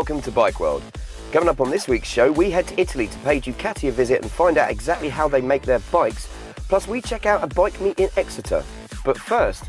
welcome to Bike World. Coming up on this week's show, we head to Italy to pay Ducati a visit and find out exactly how they make their bikes. Plus, we check out a bike meet in Exeter. But first...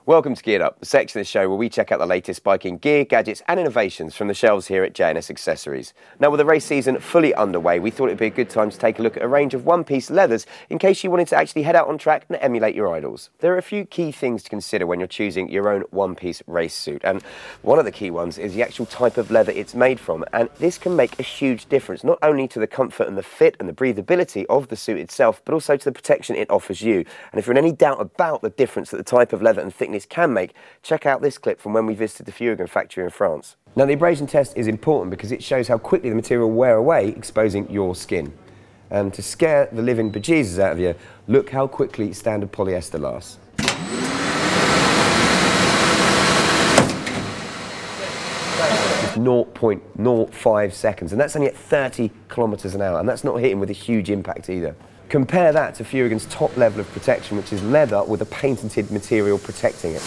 Welcome to Geared Up, the section of the show where we check out the latest biking gear, gadgets and innovations from the shelves here at J&S Accessories. Now, with the race season fully underway, we thought it'd be a good time to take a look at a range of one-piece leathers in case you wanted to actually head out on track and emulate your idols. There are a few key things to consider when you're choosing your own one-piece race suit, and one of the key ones is the actual type of leather it's made from, and this can make a huge difference, not only to the comfort and the fit and the breathability of the suit itself, but also to the protection it offers you. And if you're in any doubt about the difference that the type of leather and thickness can make, check out this clip from when we visited the Furigan factory in France. Now, the abrasion test is important because it shows how quickly the material will wear away, exposing your skin. And to scare the living bejesus out of you, look how quickly standard polyester lasts. Just 0.05 seconds, and that's only at 30 kilometers an hour, and that's not hitting with a huge impact either. Compare that to Furigan's top level of protection, which is leather with a patented material protecting it.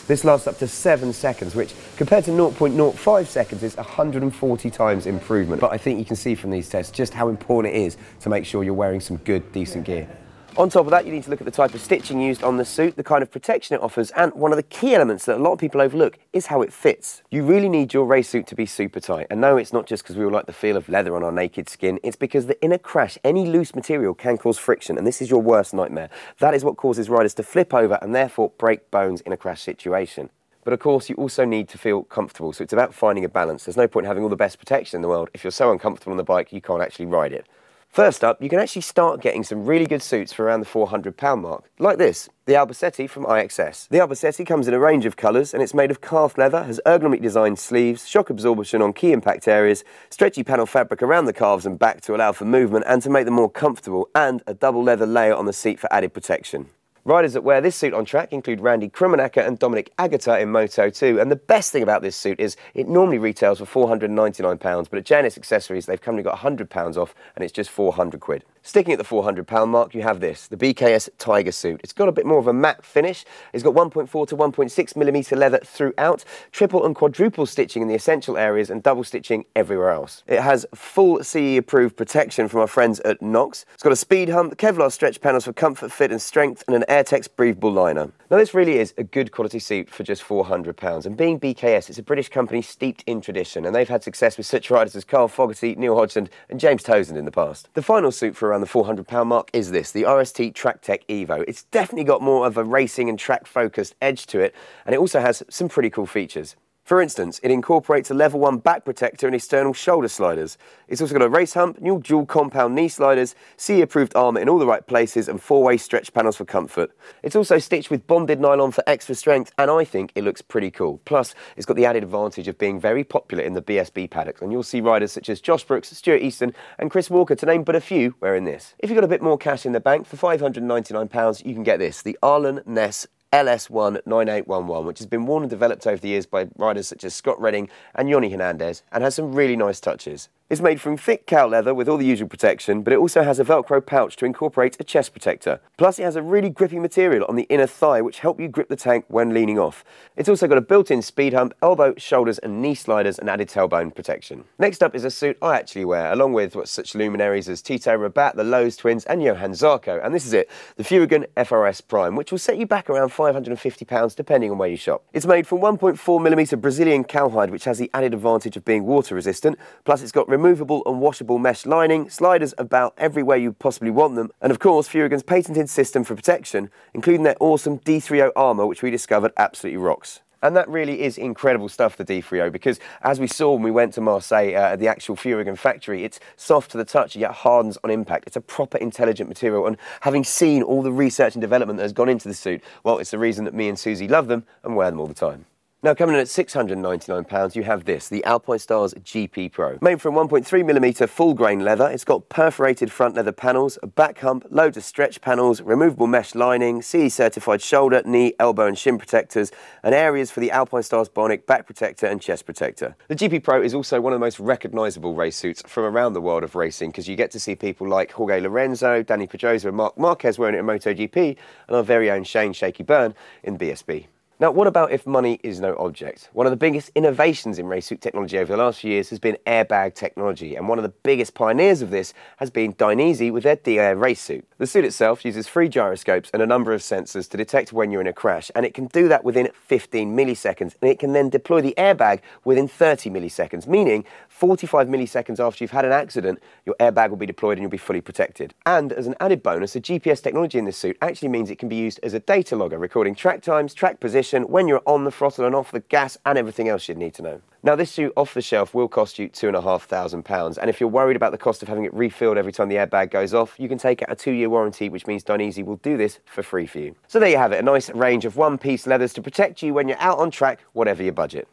This lasts up to 7 seconds, which compared to 0.05 seconds is 140 times improvement. But I think you can see from these tests just how important it is to make sure you're wearing some good, decent gear. On top of that, you need to look at the type of stitching used on the suit, the kind of protection it offers, and one of the key elements that a lot of people overlook is how it fits. You really need your race suit to be super tight. And no, it's not just because we all like the feel of leather on our naked skin, it's because in a crash, any loose material can cause friction, and this is your worst nightmare. That is what causes riders to flip over and therefore break bones in a crash situation. But of course, you also need to feel comfortable, so it's about finding a balance. There's no point having all the best protection in the world if you're so uncomfortable on the bike you can't actually ride it. First up, you can actually start getting some really good suits for around the £400 mark, like this, the Albacete from IXS. The Albacete comes in a range of colours and it's made of calf leather, has ergonomically designed sleeves, shock absorption on key impact areas, stretchy panel fabric around the calves and back to allow for movement and to make them more comfortable, and a double leather layer on the seat for added protection. Riders that wear this suit on track include Randy Krummenacker and Dominic Agata in Moto 2, and the best thing about this suit is it normally retails for £499, but at J&S Accessories they've currently got £100 off and it's just 400 quid. Sticking at the £400 mark, you have this, the BKS Tiger suit. It's got a bit more of a matte finish, it's got 1.4 to 1.6mm leather throughout, triple and quadruple stitching in the essential areas and double stitching everywhere else. It has full CE approved protection from our friends at Knox. It's got a speed hump, Kevlar stretch panels for comfort, fit and strength, and an Airtex breathable liner. Now, this really is a good quality suit for just £400, and being BKS, it's a British company steeped in tradition, and they've had success with such riders as Carl Fogarty, Neil Hodgson and James Townsend in the past. The final suit for around the £400 mark is this, the RST TrackTech Evo. It's definitely got more of a racing and track focused edge to it, and it also has some pretty cool features. For instance, it incorporates a level 1 back protector and external shoulder sliders. It's also got a race hump, new dual compound knee sliders, CE approved armour in all the right places and 4-way stretch panels for comfort. It's also stitched with bonded nylon for extra strength, and I think it looks pretty cool. Plus, it's got the added advantage of being very popular in the BSB paddocks, and you'll see riders such as Josh Brooks, Stuart Easton and Chris Walker, to name but a few, wearing this. If you've got a bit more cash in the bank, for £599 you can get this, the Arlen Ness LS1 9811, which has been worn and developed over the years by riders such as Scott Redding and Yoni Hernandez, and has some really nice touches. It's made from thick cow leather with all the usual protection, but it also has a Velcro pouch to incorporate a chest protector. Plus, it has a really grippy material on the inner thigh, which help you grip the tank when leaning off. It's also got a built-in speed hump, elbow, shoulders and knee sliders and added tailbone protection. Next up is a suit I actually wear, along with such luminaries as Tito Rabat, the Lowe's twins and Johan Zarco, and this is it, the Furigan FRS Prime, which will set you back around £550 depending on where you shop. It's made from 1.4mm Brazilian cowhide, which has the added advantage of being water resistant, plus it's got removable and washable mesh lining, sliders about everywhere you possibly want them, and of course Furigan's patented system for protection, including their awesome D30 armour, which we discovered absolutely rocks. And that really is incredible stuff, the D30, because as we saw when we went to Marseille at the actual Furigan factory, it's soft to the touch yet hardens on impact. It's a proper intelligent material, and having seen all the research and development that has gone into the suit, well, it's the reason that me and Susie love them and wear them all the time. Now coming in at £699, you have this, the Alpine Stars GP Pro. Made from 1.3mm full grain leather, it's got perforated front leather panels, a back hump, loads of stretch panels, removable mesh lining, CE certified shoulder, knee, elbow and shin protectors, and areas for the Alpine Stars Bionic back protector and chest protector. The GP Pro is also one of the most recognisable race suits from around the world of racing, because you get to see people like Jorge Lorenzo, Danny Pedrosa and Marc Marquez wearing it in MotoGP, and our very own Shane Shaky Byrne in BSB. Now, what about if money is no object? One of the biggest innovations in race suit technology over the last few years has been airbag technology, and one of the biggest pioneers of this has been Dainese with their D-Air race suit. The suit itself uses 3 gyroscopes and a number of sensors to detect when you're in a crash, and it can do that within 15 milliseconds, and it can then deploy the airbag within 30 milliseconds, meaning 45 milliseconds after you've had an accident, your airbag will be deployed and you'll be fully protected. And as an added bonus, the GPS technology in this suit actually means it can be used as a data logger, recording track times, track position, when you're on the throttle and off the gas, and everything else you'd need to know. Now, this suit off the shelf will cost you £2,500, and if you're worried about the cost of having it refilled every time the airbag goes off, you can take out a 2-year warranty, which means Dainese will do this for free for you. So there you have it, a nice range of one-piece leathers to protect you when you're out on track, whatever your budget.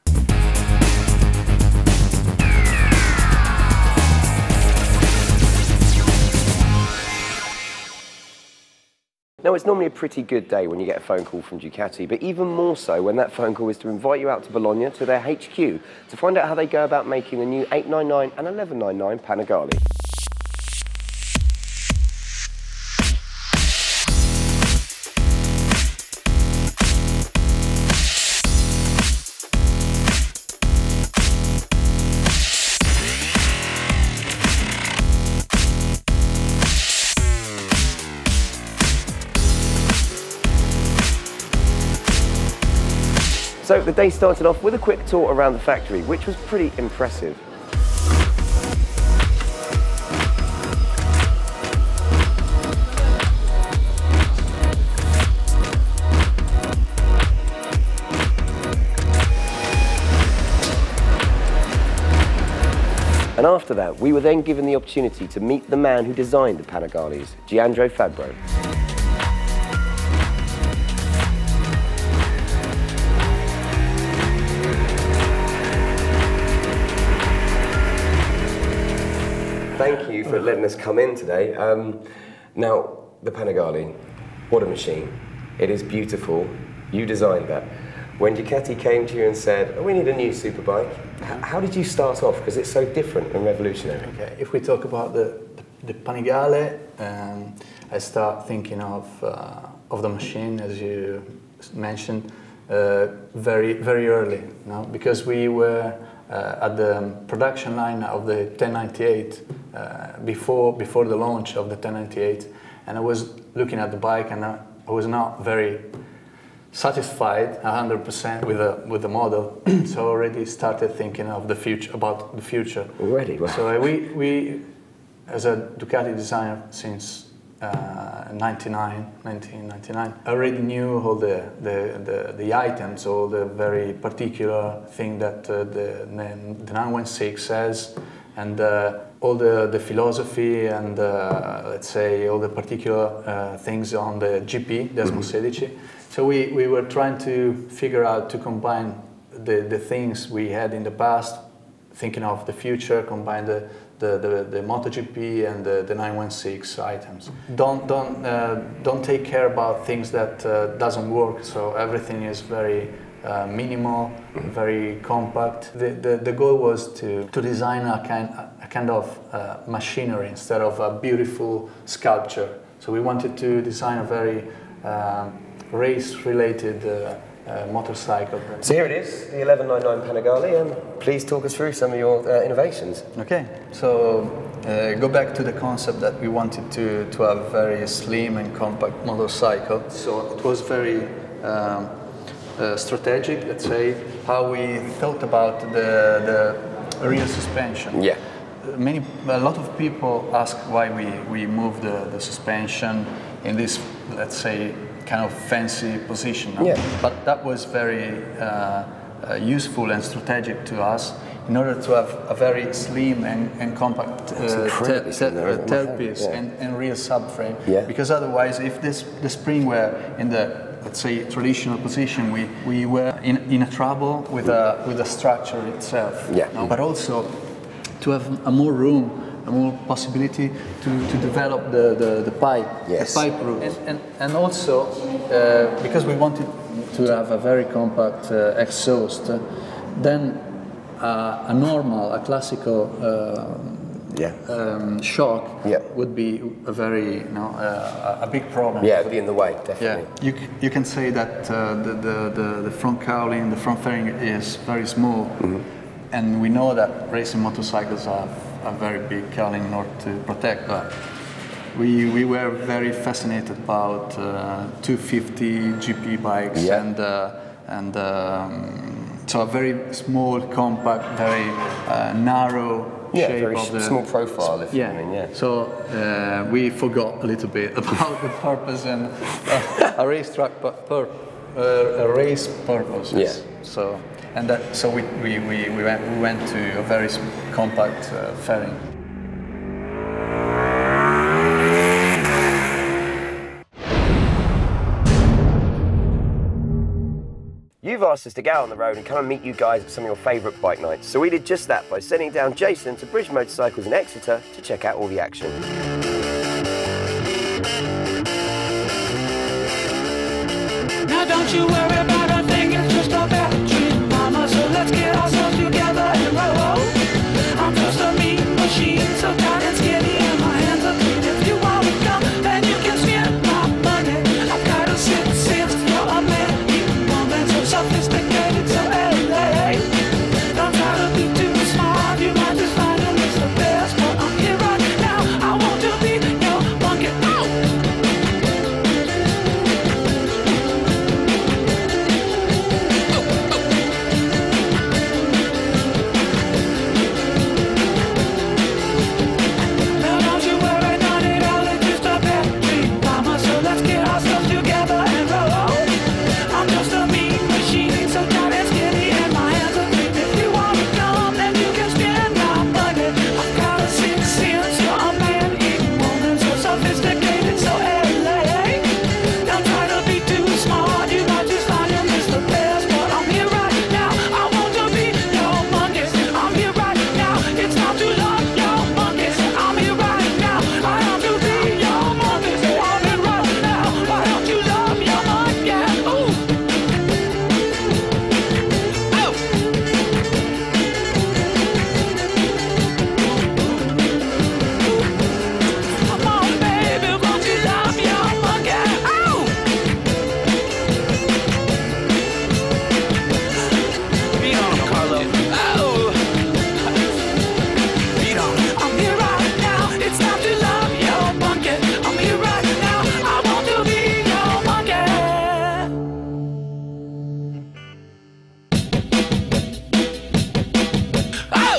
Now, it's normally a pretty good day when you get a phone call from Ducati, but even more so when that phone call is to invite you out to Bologna to their HQ to find out how they go about making the new 899 and 1199 Panigale. So the day started off with a quick tour around the factory, which was pretty impressive. And after that, we were then given the opportunity to meet the man who designed the Panigales, Giandro Fabbro. Thank you for letting us come in today. Now, the Panigale, what a machine. It is beautiful. You designed that. When Ducati came to you and said, oh, we need a new superbike, how did you start off? Because it's so different and revolutionary. Okay, if we talk about the Panigale, I start thinking of the machine, as you mentioned, very early, no? Because we were at the production line of the 1098 before the launch of the 1098, and I was looking at the bike and I was not very satisfied 100% with the model. So I already started thinking of the future, about the future. Already? Wow. So we as a Ducati designer since 1999, I already knew all the items, all the very particular thing that the 916 says, and all the philosophy and let's say all the particular things on the GP, Desmo 16. So we were trying to figure out to combine the things we had in the past, thinking of the future, combine the MotoGP and the 916 items. Don't take care about things that doesn't work. So everything is very minimal, very compact. The goal was to design a kind of machinery instead of a beautiful sculpture. So we wanted to design a very race-related motorcycle. So here it is, the 1199 Panigale, and please talk us through some of your innovations. Okay, so go back to the concept that we wanted to have a very slim and compact motorcycle. So it was very strategic, let's say, how we thought about the rear suspension. Yeah. A lot of people ask why we moved the suspension in this, let's say, kind of fancy position. Yeah. But that was very useful and strategic to us in order to have a very slim and compact tailpiece and rear subframe. Yeah. Because otherwise, if the spring were in the let's say, traditional position, we were in a trouble with the structure itself. Yeah. But also to have a more room, a more possibility to develop the pipe, yes. the pipe route. And also, because we wanted to have a very compact exhaust, then a classical shock would be a very, a big problem. Yeah, it'd be in the way, definitely. Yeah, you can say that the front cowling, the front fairing is very small, and we know that racing motorcycles have a very big cowling in order to protect that. We were very fascinated about 250 GP bikes and so a very small, compact, very narrow shape very of the small profile. If you mean, So we forgot a little bit about the purpose and a racetrack a race purpose. Yeah. So we went to a very compact fairing. You've asked us to get out on the road and come and meet you guys at some of your favourite bike nights. So we did just that by sending down Jason to Bridge Motorcycles in Exeter to check out all the action. Now don't you worry about a thing, it's just a bad dream, mama. So let's get ourselves together and roll. I'm just a mean machine, so tight and skinny, and my hands are clean. If you want to come, then you can spend my money. I've got a sense, you're a man. Sophisticated, so LA. Don't try to be too smart, you might just find him it's the best. But I'm here right now, I want to be your monkey. Now don't you worry, not it all is just a bad dream, mama. So let's get ourselves together and roll. I'm just a mean machine, so tight and skinny, and my hands are clean. If you want to come, then you can spend my money. I've got a 6 cents, you're a man eating woman, so sophisticated, so LA. Don't try to be too smart, you might just find you miss the best. But I'm here right now, I want to be your monkey. I'm here right now, it's time to love your monkey. I'm here right now, I want to be your monkey. I'm here right now, why don't you love your monkey? Ooh. Come on, baby, won't you love your monkey? Oh! Beat on him, Carlo. Oh! Beat on him. I'm here right now, it's time to love your monkey. I'm here right now, I want to be your monkey. Oh!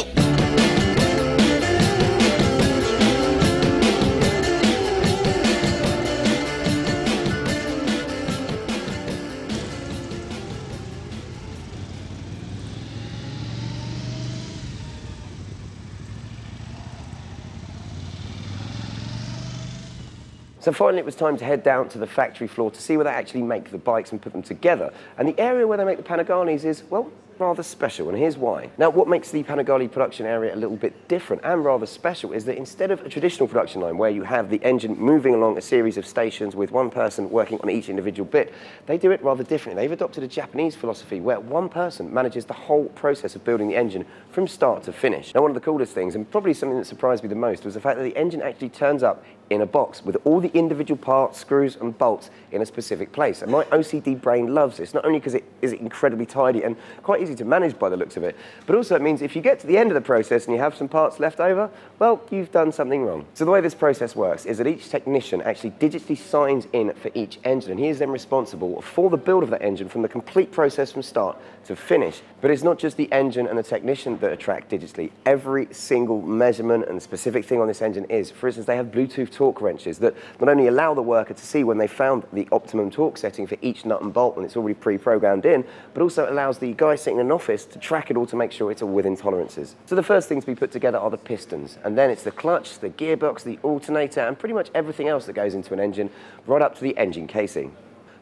So finally it was time to head down to the factory floor to see where they actually make the bikes and put them together. And the area where they make the Panigales is, well, rather special, and here's why. Now, what makes the Panigale production area a little bit different and rather special is that instead of a traditional production line where you have the engine moving along a series of stations with one person working on each individual bit, they do it rather differently. They've adopted a Japanese philosophy where one person manages the whole process of building the engine from start to finish. Now, one of the coolest things, and probably something that surprised me the most, was the fact that the engine actually turns up in a box with all the individual parts, screws and bolts in a specific place. And my OCD brain loves this, not only because it is incredibly tidy and quite easy to manage by the looks of it, but also it means if you get to the end of the process and you have some parts left over, well, you've done something wrong. So the way this process works is that each technician actually digitally signs in for each engine, and he is then responsible for the build of that engine from the complete process from start to finish. But it's not just the engine and the technician that are tracked digitally. Every single measurement and specific thing on this engine is. For instance, they have Bluetooth torque wrenches that not only allow the worker to see when they found the optimum torque setting for each nut and bolt when it's already pre-programmed in, but also allows the guy sitting in an office to track it all to make sure it's all within tolerances. So the first things to be put together are the pistons, and then it's the clutch, the gearbox, the alternator, and pretty much everything else that goes into an engine, right up to the engine casing.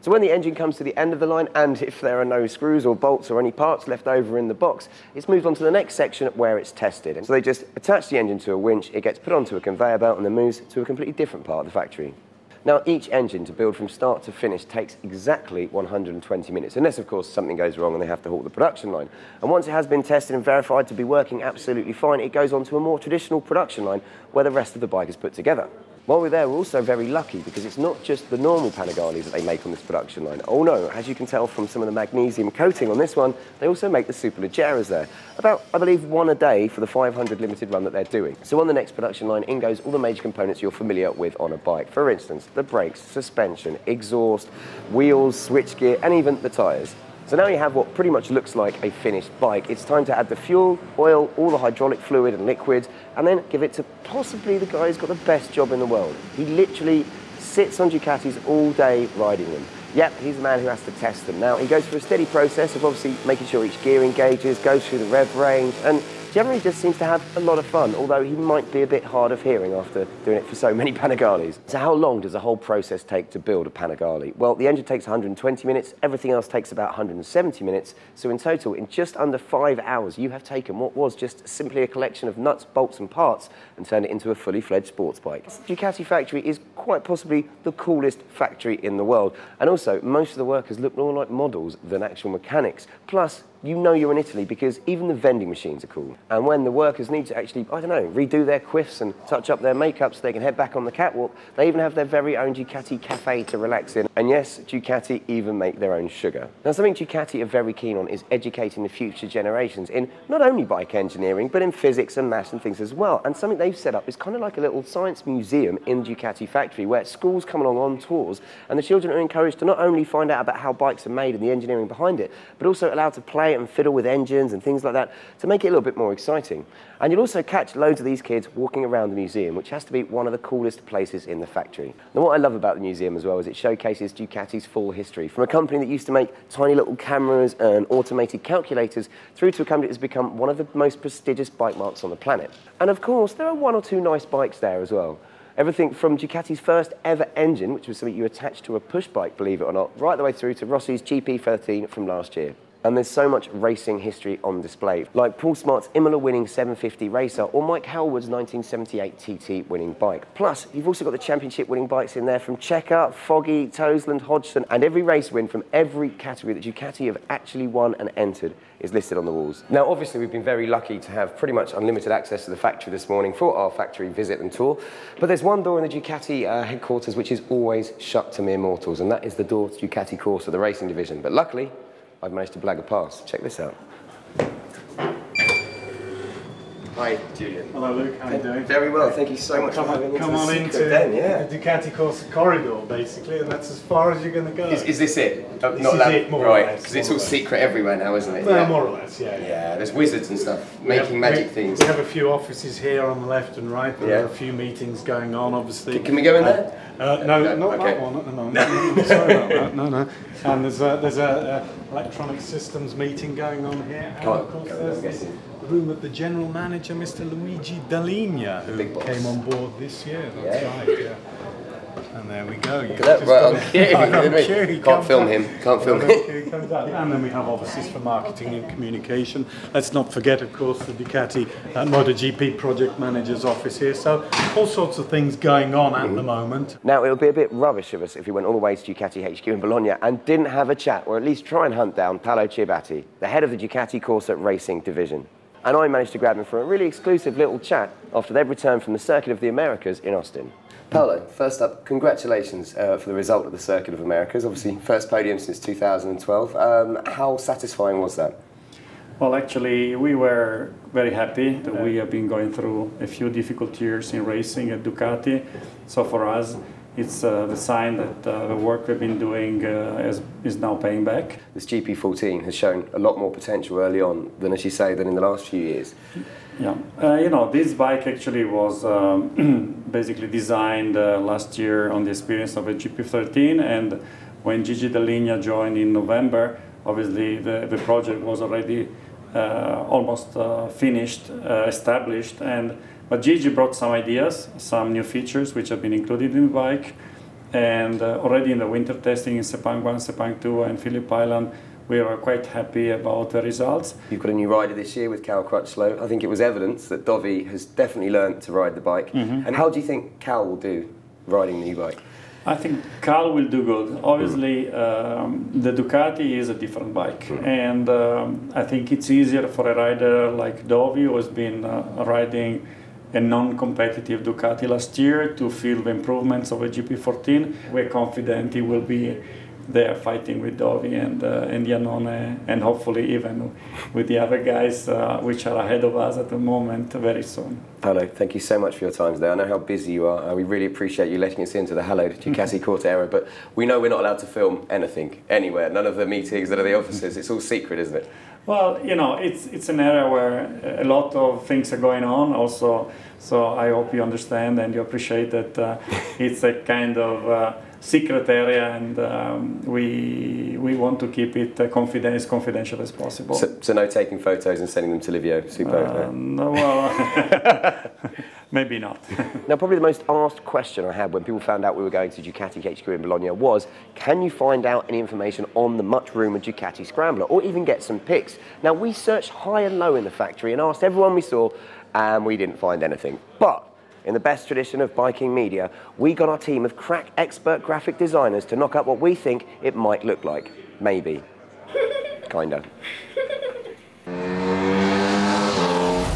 So when the engine comes to the end of the line, and if there are no screws or bolts or any parts left over in the box, it's moved on to the next section where it's tested. And so they just attach the engine to a winch, it gets put onto a conveyor belt and then moves to a completely different part of the factory. Now, each engine to build from start to finish takes exactly 120 minutes, unless, of course, something goes wrong and they have to halt the production line. And once it has been tested and verified to be working absolutely fine, it goes on to a more traditional production line where the rest of the bike is put together. While we're there, we're also very lucky because it's not just the normal Panigales that they make on this production line. Oh no, as you can tell from some of the magnesium coating on this one, they also make the Superleggeras there. About, I believe, one a day for the 500 limited run that they're doing. So on the next production line, in goes all the major components you're familiar with on a bike. For instance, the brakes, suspension, exhaust, wheels, switchgear, and even the tyres. So now you have what pretty much looks like a finished bike. It's time to add the fuel, oil, all the hydraulic fluid and liquid, and then give it to possibly the guy who's got the best job in the world. He literally sits on Ducatis all day riding them. Yep, he's the man who has to test them. Now, he goes through a steady process of obviously making sure each gear engages, goes through the rev range, and generally just seems to have a lot of fun, although he might be a bit hard of hearing after doing it for so many Panigales. So how long does the whole process take to build a Panigale? Well, the engine takes 120 minutes, everything else takes about 170 minutes, so in total, in just under 5 hours, you have taken what was just simply a collection of nuts, bolts and parts and turned it into a fully fledged sports bike. The Ducati factory is quite possibly the coolest factory in the world, and also most of the workers look more like models than actual mechanics. Plus, you know you're in Italy because even the vending machines are cool. And when the workers need to actually, I don't know, redo their quiffs and touch up their makeup so they can head back on the catwalk, they even have their very own Ducati cafe to relax in. And yes, Ducati even make their own sugar. Now, something Ducati are very keen on is educating the future generations in not only bike engineering, but in physics and maths and things as well. And something they've set up is kind of like a little science museum in the Ducati factory where schools come along on tours and the children are encouraged to not only find out about how bikes are made and the engineering behind it, but also allowed to play and fiddle with engines and things like that to make it a little bit more exciting. And you'll also catch loads of these kids walking around the museum, which has to be one of the coolest places in the factory. Now, what I love about the museum as well is it showcases Ducati's full history, from a company that used to make tiny little cameras and automated calculators through to a company that has become one of the most prestigious bike marques on the planet. And of course, there are one or two nice bikes there as well. Everything from Ducati's first ever engine, which was something you attached to a push bike, believe it or not, right the way through to Rossi's GP13 from last year. And there's so much racing history on display, like Paul Smart's Imola-winning 750 racer or Mike Howard's 1978 TT winning bike. Plus, you've also got the championship-winning bikes in there from Checker, Foggy, Toseland, Hodgson, and every race win from every category that Ducati have actually won and entered is listed on the walls. Now, obviously, we've been very lucky to have pretty much unlimited access to the factory this morning for our factory visit and tour, but there's one door in the Ducati headquarters which is always shut to mere mortals, and that is the door to Ducati Corsa, the racing division. But luckily, I've managed to blag a pass. Check this out. Hi, Julian. Hello, Luke. How are you doing? Very well. Thank you so much for having me. Come on into the Ducati Corsa corridor, basically, and that's as far as you're going to go. Is this it? This is it, more or less. Right, because it's all secret everywhere now, isn't it? Well, yeah. more or less, yeah. Yeah, there's wizards and stuff making magic things. We have a few offices here on the left and right. There are a few meetings going on, obviously. Can we go in there? No, not that one at the moment. Sorry about that. No. And there's a electronic systems meeting going on here. And of course, there's the room of the general manager, Mr. Luigi Dall'Igna, who came on board this year. That's right. Yeah. And there we go. Can't film him. Can't film him. And then we have offices for marketing and communication. Let's not forget, of course, the Ducati MotoGP project manager's office here. So all sorts of things going on at the moment. Now, it would be a bit rubbish of us if we went all the way to Ducati HQ in Bologna and didn't have a chat, or at least try and hunt down Paolo Ciabatti, the head of the Ducati Corsa Racing division. And I managed to grab him for a really exclusive little chat after they'd returned from the Circuit of the Americas in Austin. Paolo, first up, congratulations for the result of the Circuit of Americas. Obviously, first podium since 2012. How satisfying was that? Well, actually, we were very happy that we have been going through a few difficult years in racing at Ducati. So for us, it's the sign that the work we've been doing is now paying back. This GP14 has shown a lot more potential early on than, as you say, than in the last few years. Yeah, you know, this bike actually was basically designed last year on the experience of a GP13, and when Gigi Dall'Igna joined in November, obviously the project was already almost finished, established, but Gigi brought some ideas, some new features which have been included in the bike, And already in the winter testing in Sepang 1, Sepang 2 and Phillip Island, we are quite happy about the results. You've got a new rider this year with Cal Crutchlow. I think it was evidence that Dovi has definitely learned to ride the bike. And how do you think Cal will do riding the e-bike? I think Cal will do good. Obviously, the Ducati is a different bike, and I think it's easier for a rider like Dovi, who has been riding a non-competitive Ducati last year, to feel the improvements of a GP14. We're confident he will be there fighting with Dovi and Iannone, and hopefully even with the other guys which are ahead of us at the moment very soon. Paolo, thank you so much for your time today. I know how busy you are. We really appreciate you letting us into the hallowed Ducati Cortera, but we know we're not allowed to film anything, anywhere. None of the meetings, none of the offices. It's all secret, isn't it? Well, you know, it's an area where a lot of things are going on also, so I hope you understand and you appreciate that it's a kind of secret area, and we want to keep it as confidential as possible. So no taking photos and sending them to Livio, suppose? No, well, maybe not. Now, probably the most asked question I had when people found out we were going to Ducati HQ in Bologna was, can you find out any information on the much-rumoured Ducati Scrambler, or even get some pics? Now, we searched high and low in the factory and asked everyone we saw, and we didn't find anything. But in the best tradition of biking media, we got our team of crack expert graphic designers to knock up what we think it might look like. Maybe. Kinda.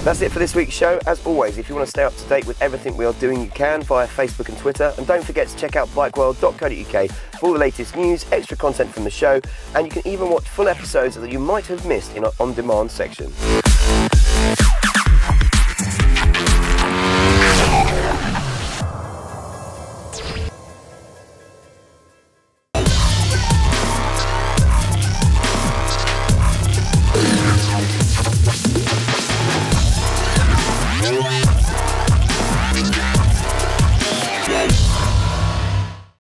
That's it for this week's show. As always, if you want to stay up to date with everything we are doing, you can via Facebook and Twitter. And don't forget to check out bikeworld.co.uk for all the latest news, extra content from the show, and you can even watch full episodes that you might have missed in our on-demand section.